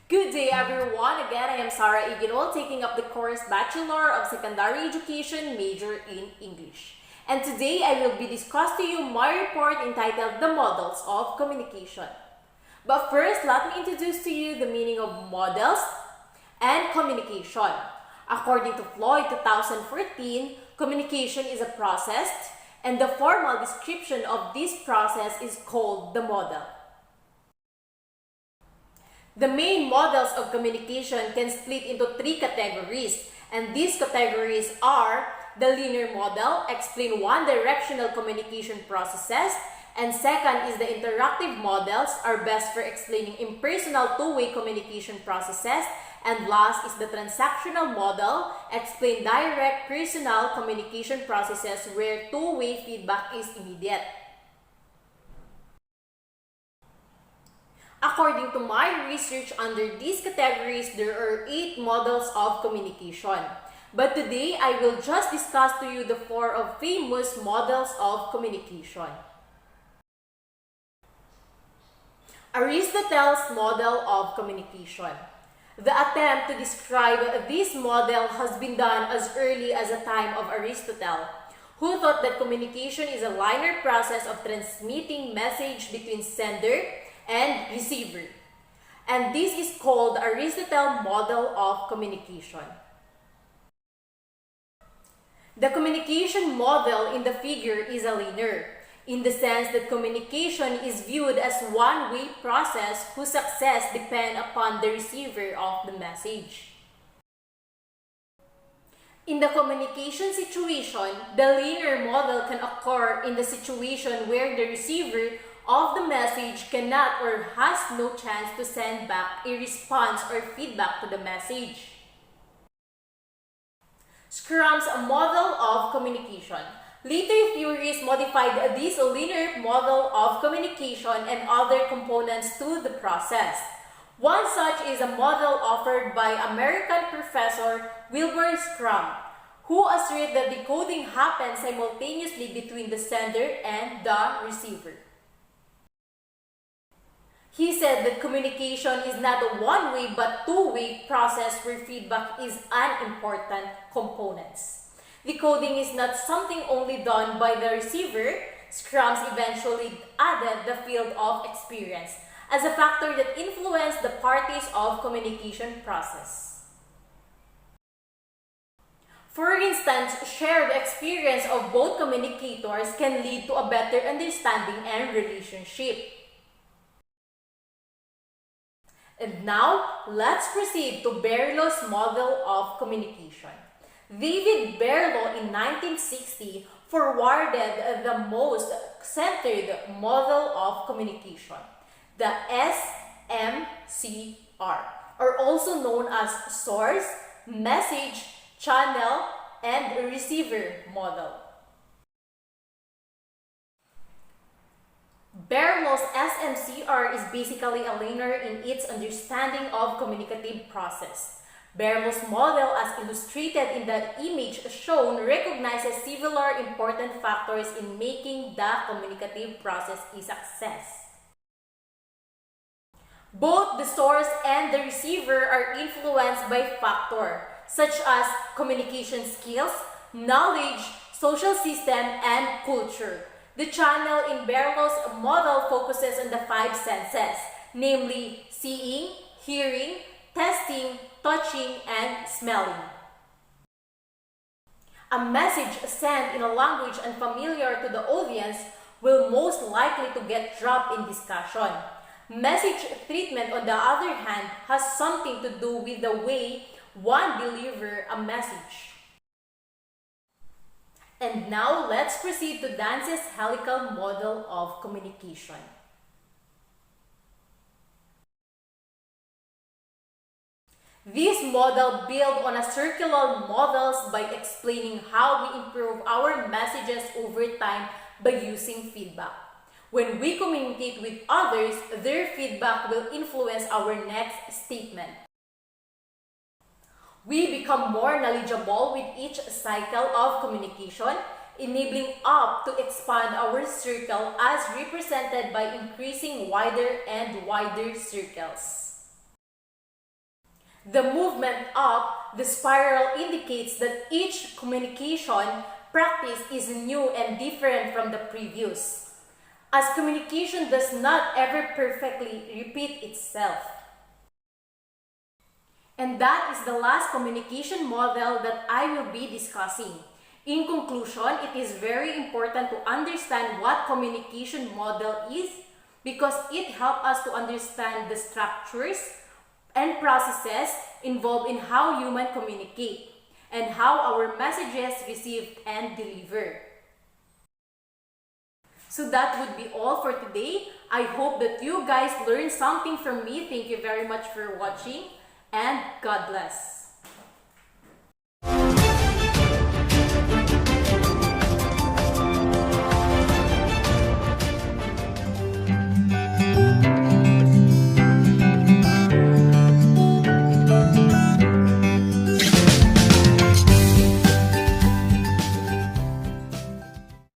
Good day everyone! Again, I am Sarah Gionol, taking up the course Bachelor of Secondary Education, major in English. And today I will be discussing to you my report entitled The Models of Communication. But first, let me introduce to you the meaning of models and communication. According to Floyd 2014, communication is a process, and the formal description of this process is called the model. The main models of communication can split into three categories, and these categories are the linear model, explain one-directional communication processes, and second is the interactive models, are best for explaining impersonal two-way communication processes, and last is the transactional model, explain direct personal communication processes where two-way feedback is immediate. According to my research under these categories, there are 8 models of communication. But today, I will just discuss to you the 4 of famous models of communication. Aristotle's model of communication. The attempt to describe this model has been done as early as the time of Aristotle, who thought that communication is a linear process of transmitting message between sender and receiver. And this is called Aristotle's model of communication. The communication model in the figure is a linear, in the sense that communication is viewed as one-way process whose success depends upon the receiver of the message. In the communication situation, the linear model can occur in the situation where the receiver of the message cannot or has no chance to send back a response or feedback to the message. Scrum's model of communication. Later theories modified this linear model of communication and other components to the process. One such is a model offered by American professor Wilbur Scrum, who asserted that decoding happens simultaneously between the sender and the receiver. He said that communication is not a one-way but two-way process where feedback is an important component. Decoding is not something only done by the receiver. Scrums eventually added the field of experience as a factor that influenced the parties of communication process. For instance, shared experience of both communicators can lead to a better understanding and relationship. And now, let's proceed to Berlos' model of communication. David Berlos in 1960 forwarded the most centered model of communication, the SMCR, or also known as source, message, channel, and receiver model. Berlos' SMCR is basically a linear in its understanding of communicative process. Berlos' model, as illustrated in the image shown, recognizes several important factors in making the communicative process a success. Both the source and the receiver are influenced by factors such as communication skills, knowledge, social system, and culture. The channel in Berlos' model focuses on the 5 senses, namely seeing, hearing, tasting, touching, and smelling. A message sent in a language unfamiliar to the audience will most likely to get dropped in discussion. Message treatment, on the other hand, has something to do with the way one delivers a message. And now, let's proceed to Dance's helical model of communication. This model builds on a circular models by explaining how we improve our messages over time by using feedback. When we communicate with others, their feedback will influence our next statement. We become more knowledgeable with each cycle of communication, enabling us to expand our circle as represented by increasing wider and wider circles. The movement up the spiral indicates that each communication practice is new and different from the previous, as communication does not ever perfectly repeat itself. And that is the last communication model that I will be discussing. In conclusion, it is very important to understand what communication model is because it helps us to understand the structures and processes involved in how humans communicate and how our messages received and delivered. So that would be all for today. I hope that you guys learned something from me. Thank you very much for watching and God bless.